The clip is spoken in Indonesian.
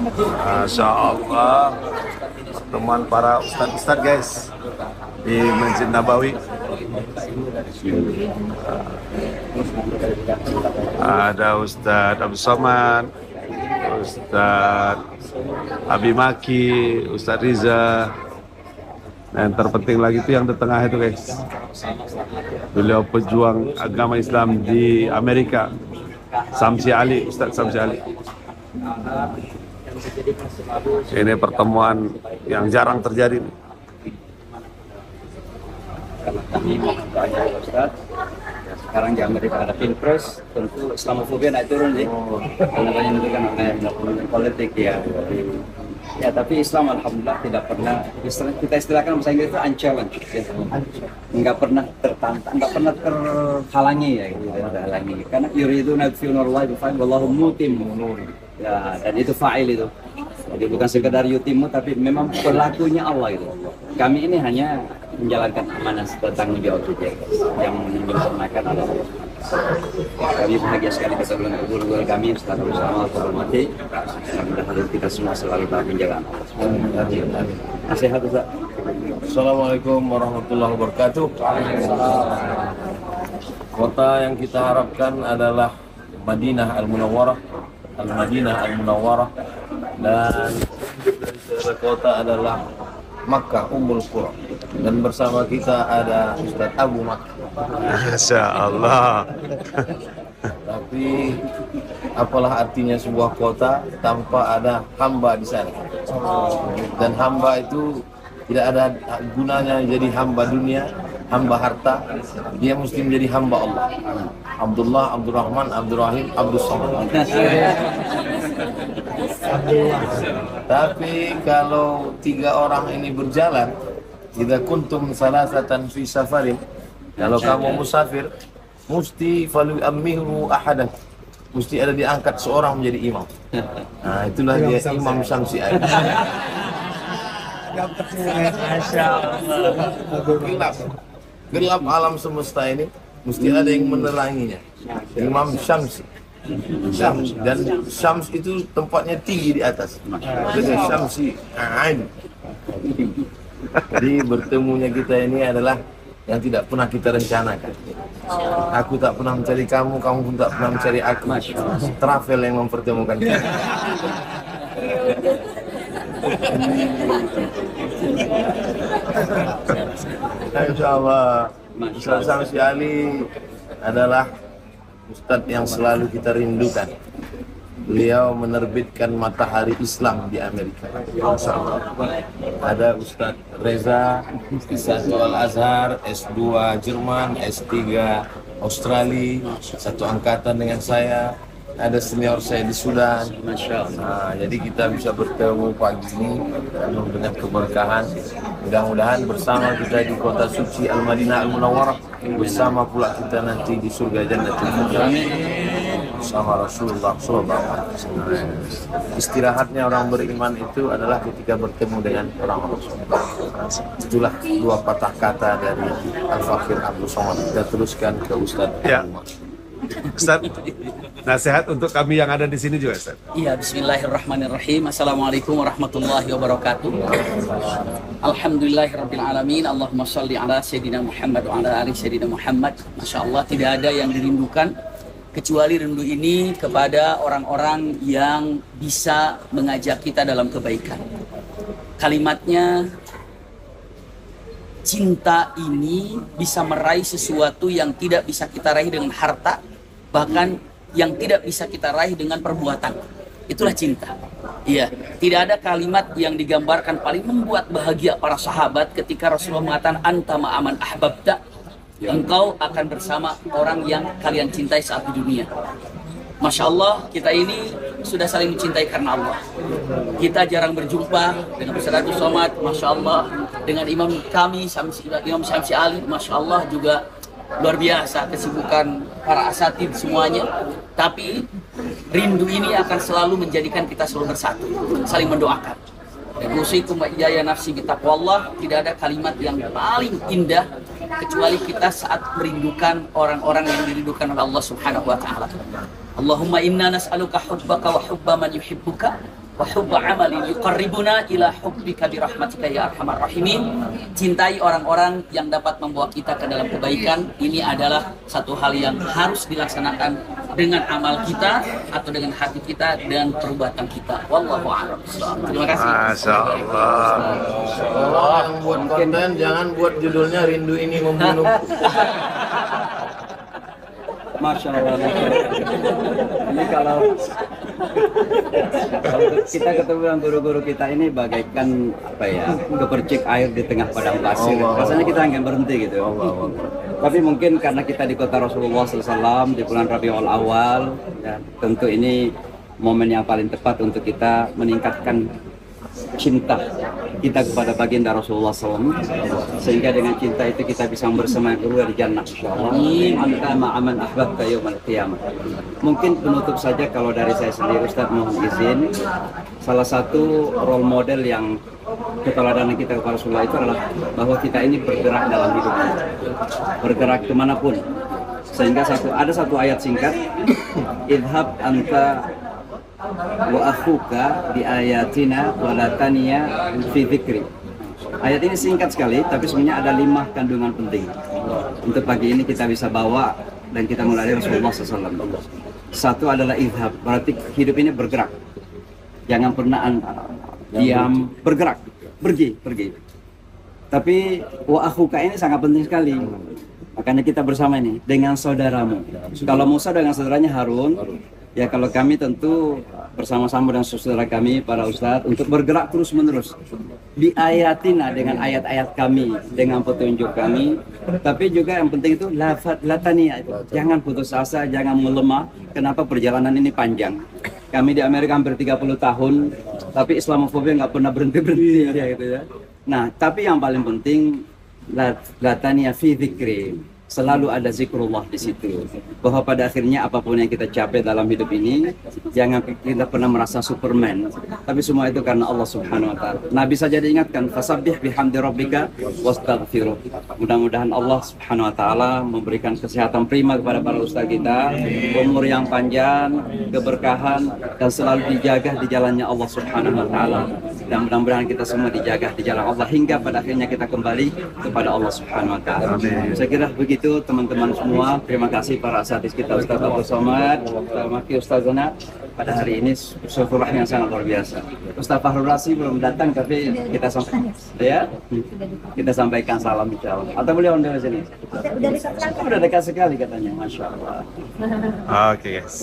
Masya Allah, pertemuan para ustadz-ustadz guys di Masjid Nabawi. Ada Ustadz Abdul Somad, Ustadz Abi Maki, Ustadz Riza, dan terpenting lagi itu yang di tengah itu guys. Beliau pejuang agama Islam di Amerika, Samsi Ali, Ustadz Samsi Ali. Ini pertemuan yang jarang terjadi. Kami mau bertanya ya Ustaz, ya, sekarang di Amerika ada pilpres, tentu Islamofobia naik turun nih, karena banyak itu kan oleh politik ya. Ya tapi Islam alhamdulillah tidak pernah kita istilahkan bahasa Inggris itu unchallenged, ya. Nggak pernah tertantang, nggak pernah terhalangi ya, gitu, terhalangi. Karena yuriduna yudfi'unallaha bifa'il wallahu mutimmu nuri. Ya, dan itu fa'il itu. Jadi bukan sekedar yutimu, tapi memang pelakunya Allah itu. Kami ini hanya menjalankan amanah tanggung jawab saja yang menyempurnakan Allah. Kami bahagia sekali kita bulan guru kami setelah bersama hormati. Mudah-mudahan kita semua selalu dalam penjagaan Allah. Nasihat Ustaz. Assalamualaikum warahmatullahi wabarakatuh. Kota yang kita harapkan adalah Madinah Al-Munawwarah, Al-Madinah Al-Munawwarah, dan dari kota adalah Makkah Ummul Qura, dan bersama kita ada Ustadz Abu Makkah. Masya Allah. Tapi apalah artinya sebuah kota tanpa ada hamba di sana? Dan hamba itu tidak ada gunanya jadi hamba dunia, hamba harta. Dia mesti menjadi hamba Allah. Abdullah, Abdurrahman, Abdurrahim, Abdus Somad. Tapi kalau tiga orang ini berjalan, idza kuntum salasatan fi safarin, kalau kamu musafir, mesti falu ammiru ahadan, mesti ada diangkat seorang menjadi imam. Nah, itulah dia Imam Syamsi Ali. Gelap alam semesta ini, mesti ada yang meneranginya. Imam Syamsi. Dan Syams itu tempatnya tinggi di atas. Jadi Syamsi Ain. Jadi bertemunya kita ini adalah yang tidak pernah kita rencanakan. Aku tak pernah mencari kamu, kamu pun tak pernah mencari aku. Travel yang mempertemukan kita. Insya Allah, Ustaz Samsi Ali adalah Ustadz yang selalu kita rindukan. Beliau menerbitkan Matahari Islam di Amerika. Ada Ustadz Reza, S1 Al-Azhar, S2 Jerman, S3 Australia, satu angkatan dengan saya. Ada senior saya di Sudan. Nah, jadi kita bisa bertemu pagi ini penuh dengan keberkahan. Mudah-mudahan bersama kita di kota suci Al-Madinah Al-Munawwarah, bersama pula kita nanti di surga Jannatul Firdaus sama Rasulullah SAW. Istirahatnya orang beriman itu adalah ketika bertemu dengan orang-orang soleh. Itulah dua patah kata dari Al-Fakir Abdul Somad. Kita teruskan ke Ustadz. Ya. Ustaz, nasihat untuk kami yang ada di sini juga, Ustaz. Iya, bismillahirrahmanirrahim. Assalamualaikum warahmatullahi wabarakatuh. Alhamdulillahirabbil alamin. Allahumma shalli ala sayyidina Muhammad wa ala ali sayyidina Muhammad. Masya Allah, tidak ada yang dirindukan kecuali rindu ini kepada orang-orang yang bisa mengajak kita dalam kebaikan. Kalimatnya, cinta ini bisa meraih sesuatu yang tidak bisa kita raih dengan harta, bahkan yang tidak bisa kita raih dengan perbuatan. Itulah cinta. Iya, tidak ada kalimat yang digambarkan paling membuat bahagia para sahabat ketika Rasulullah mengatakan anta ma'aman ahbabta, engkau akan bersama orang yang kalian cintai saat di dunia. Masya Allah, kita ini sudah saling mencintai karena Allah. Kita jarang berjumpa dengan Ustaz Abdul Somad, Masya Allah, dengan imam kami, Imam Syamsi Ali, Masya Allah juga luar biasa kesibukan para asatid semuanya. Tapi rindu ini akan selalu menjadikan kita selalu bersatu, saling mendoakan. Dan usikum wa iyaya nafsi bitaqwallah, tidak ada kalimat yang paling indah kecuali kita saat merindukan orang-orang yang dirindukan oleh Allah Subhanahu wa taala. Allahumma inna nas'aluka hubbaka wa hubba man yuhibbuka wa hubba amalin yuqarribuna ila hubbika bi rahmatika ya arhamar rahimin. Cintai orang-orang yang dapat membawa kita ke dalam kebaikan. Ini adalah satu hal yang harus dilaksanakan dengan amal kita atau dengan hati kita dan perbuatan kita. Wallahu a'lam. Terima kasih. Masya Allah. Kalau yang buat konten jangan buat judulnya Rindu Ini Membunuh. Masya Allah. Ini kalau kita ketemu dengan guru-guru kita ini bagaikan apa ya, kepercik air di tengah padang pasir. Rasanya kita ingin berhenti gitu. Tapi mungkin karena kita di kota Rasulullah SAW di bulan Rabiul Awal, ya, tentu ini momen yang paling tepat untuk kita meningkatkan cinta kita kepada baginda Rasulullah SAW, sehingga dengan cinta itu kita bisa bersama berdua di jannah insyaallah. Anta ma'aman ahbabta yaumal qiyamah. Mungkin penutup saja kalau dari saya sendiri, Ustaz mohon izin, salah satu role model yang keteladanan kita kepada Rasulullah itu adalah bahwa kita ini bergerak dalam hidup, bergerak kemanapun. Sehingga ada satu ayat singkat, idhab anta wa akhuka bi ayatina wa la taniya fi dzikri. Ayat ini singkat sekali tapi sebenarnya ada 5 kandungan penting. Untuk pagi ini kita bisa bawa dan kita mulai dari Rasulullah SAW. Satu adalah idhab, berarti hidup ini bergerak. Jangan pernah diam, bergerak, pergi. Tapi wa akhuka ini sangat penting sekali. Makanya kita bersama ini dengan saudaramu. Kalau Musa dengan saudaranya Harun, ya kalau kami tentu bersama-sama dengan saudara kami para ustadz untuk bergerak terus-menerus di ayatina, dengan ayat-ayat kami, dengan petunjuk kami. Tapi juga yang penting itu latania itu. Jangan putus asa, jangan melemah. Kenapa? Perjalanan ini panjang. Kami di Amerika hampir 30 tahun, tapi Islamofobia nggak pernah berhenti ya gitu ya. Nah, tapi yang paling penting latania fi dzikri. Selalu ada zikrullah di situ. Bahwa pada akhirnya apapun yang kita capai dalam hidup ini, jangan kita pernah merasa Superman. Tapi semua itu karena Allah Subhanahu wa taala. Nabi saja diingatkan, fasabbih bihamdi rabbika wastaghfiruh. Mudah-mudahan Allah Subhanahu wa taala memberikan kesehatan prima kepada para ustaz kita, umur yang panjang, keberkahan, dan selalu dijaga di jalannya Allah Subhanahu wa taala. Dan mudah-mudahan kita semua dijaga di jalan Allah hingga pada akhirnya kita kembali kepada Allah Subhanahu wa taala. Saya kira begitu teman-teman semua. Terima kasih para asatidz kita, Ustaz Abdul Somad, Ustaz Maki, Ustaz Zana. Pada hari ini syukurlah yang sangat luar biasa. Ustaz Fahrul Razi belum datang tapi kita sampaikan salam insyaallah. Atau beliau dari sini? Udah dekat sekali katanya, masya Allah. Oke guys.